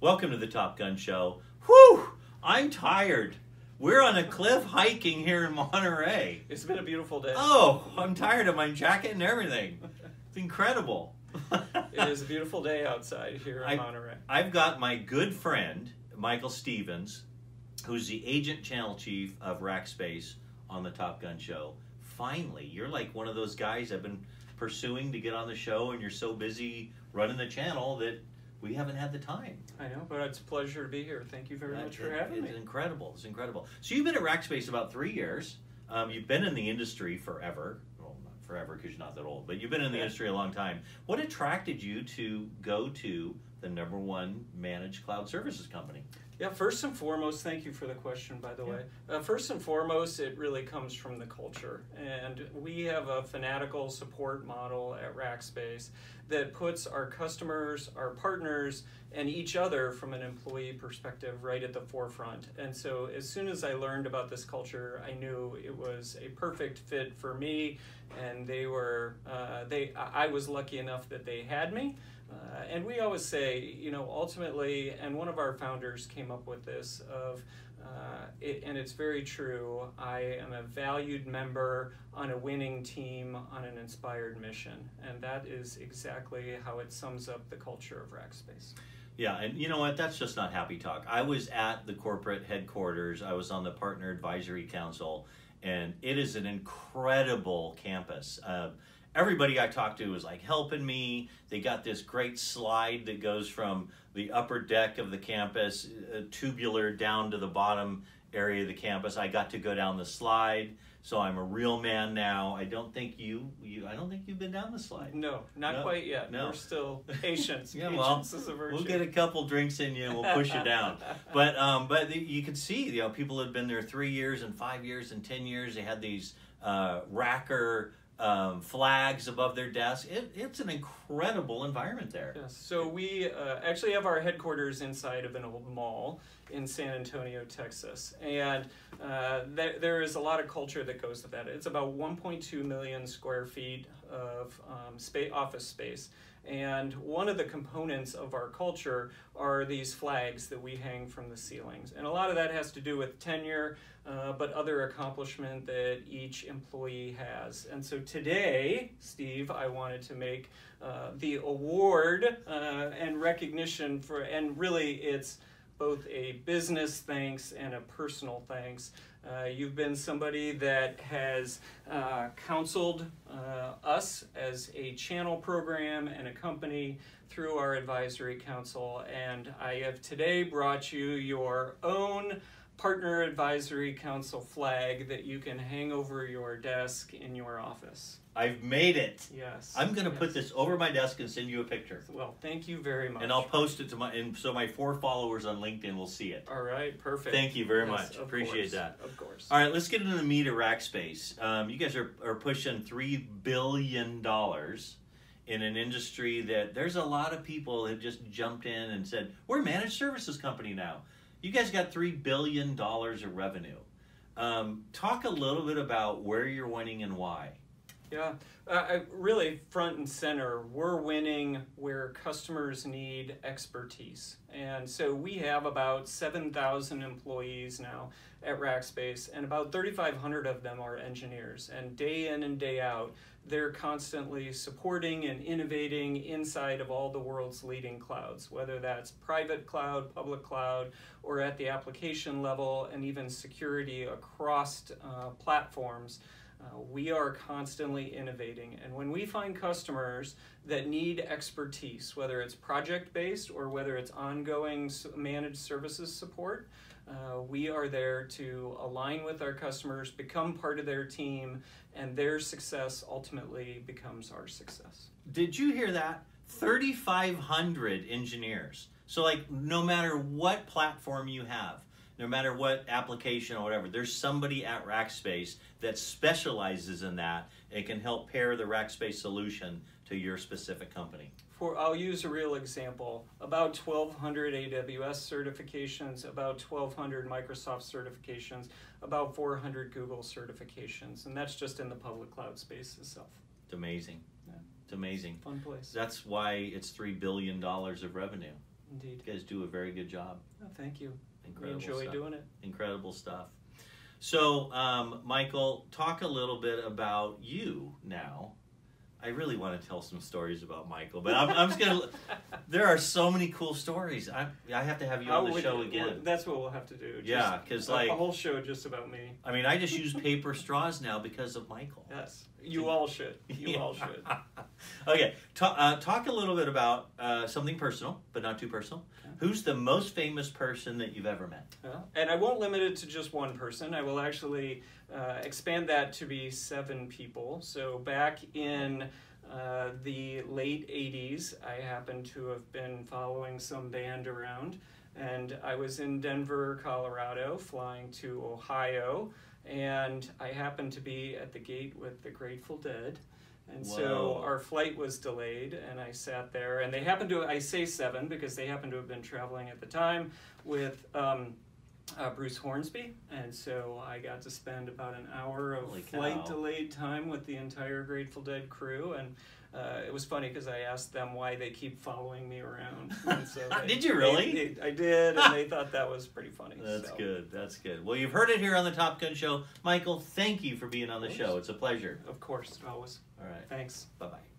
Welcome to the Top Gun Show. Whew! I'm tired. We're on a cliff hiking here in Monterey. It's been a beautiful day. Oh, I'm tired of my jacket and everything. It's incredible. It is a beautiful day outside here in Monterey. I've got my good friend, Michael Stevens, who's the agent channel chief of Rackspace on the Top Gun Show. Finally, you're like one of those guys I've been pursuing to get on the show, and you're so busy running the channel that we haven't had the time. I know, but it's a pleasure to be here. Thank you very much for having me. It's incredible. It's incredible. So you've been at Rackspace about 3 years. You've been in the industry forever. Well, not forever because you're not that old, but you've been in the industry a long time. What attracted you to go to the #1 managed cloud services company? Yeah, first and foremost, thank you for the question, by the way. First and foremost, it really comes from the culture. And we have a fanatical support model at Rackspace that puts our customers, our partners, and each other from an employee perspective right at the forefront. And so as soon as I learned about this culture, I knew it was a perfect fit for me. And I was lucky enough that they had me. And we always say, you know, ultimately, and one of our founders came up with this and it's very true, I am a valued member on a winning team on an inspired mission. And that is exactly how it sums up the culture of Rackspace. Yeah, and you know what? That's just not happy talk. I was at the corporate headquarters. I was on the Partner Advisory Council, and it is an incredible campus. Everybody I talked to was like helping me. They got this great slide that goes from the upper deck of the campus, tubular, down to the bottom area of the campus. I got to go down the slide, so I'm a real man now. I don't think you've been down the slide. No, not quite yet. No. We're still patience. Yeah, Patience is a virtue. We'll get a couple drinks in you and we'll push you down. But you can see, you know, people had been there 3 years and 5 years and 10 years. They had these racker flags above their desk. It's an incredible environment there. Yes. So we actually have our headquarters inside of an old mall in San Antonio, Texas. And there is a lot of culture that goes with that. It's about 1.2 million square feet of office space. And one of the components of our culture are these flags that we hang from the ceilings. And a lot of that has to do with tenure, but other accomplishment that each employee has. And so today, Steve, I wanted to make the award and recognition for, and really it's both a business thanks and a personal thanks. You've been somebody that has counseled us as a channel program and a company through our advisory council, and I have today brought you your own Partner Advisory Council flag that you can hang over your desk in your office. I've made it. Yes. I'm going to put this over my desk and send you a picture. Well, thank you very much. And I'll post it to so my 4 followers on LinkedIn will see it. All right, perfect. Thank you very much. Appreciate that. Of course. All right, let's get into the meat of Rackspace. You guys are pushing $3 billion in an industry that there's a lot of people that have just jumped in and said, we're a managed services company now. You guys got $3 billion of revenue. Talk a little bit about where you're winning and why. Yeah, really front and center, we're winning where customers need expertise. And so we have about 7,000 employees now at Rackspace, and about 3,500 of them are engineers. And day in and day out, they're constantly supporting and innovating inside of all the world's leading clouds, whether that's private cloud, public cloud, or at the application level, and even security across platforms. We are constantly innovating, and when we find customers that need expertise, whether it's project-based or whether it's ongoing managed services support, we are there to align with our customers, become part of their team, and their success ultimately becomes our success. Did you hear that? 3,500 engineers. So like no matter what platform you have, no matter what application or whatever, there's somebody at Rackspace that specializes in that and can help pair the Rackspace solution to your specific company. I'll use a real example. About 1,200 AWS certifications, about 1,200 Microsoft certifications, about 400 Google certifications, and that's just in the public cloud space itself. It's amazing. Yeah. It's amazing. Fun place. That's why it's $3 billion of revenue. Indeed. You guys do a very good job. Oh, thank you. Incredible We enjoy stuff. doing it. Incredible stuff. So, Michael, talk a little bit about you now. I really want to tell some stories about Michael, but I'm just gonna. There are so many cool stories. I have to have you on the show again. That's what we'll have to do. Yeah, because like a whole show just about me. I mean, I just use paper straws now because of Michael. Yes, you all should. You all should. Okay, talk a little bit about something personal, but not too personal. Okay. Who's the most famous person that you've ever met? And I won't limit it to just one person. I will actually expand that to be 7 people. So back in the late 80s, I happened to have been following some band around, and I was in Denver, Colorado, flying to Ohio, and I happened to be at the gate with the Grateful Dead. And Whoa. So our flight was delayed, and I sat there, and they happened to, I say 7 because they happened to have been traveling at the time with Bruce Hornsby, and so I got to spend about an hour of flight delayed time with the entire Grateful Dead crew, and it was funny because I asked them why they keep following me around. And so did you really? I did, and they thought that was pretty funny. That's good. That's good. Well, you've heard it here on the Top Gun Show. Michael, thank you for being on the show. It's a pleasure. Of course, always. All right. Thanks. Bye-bye.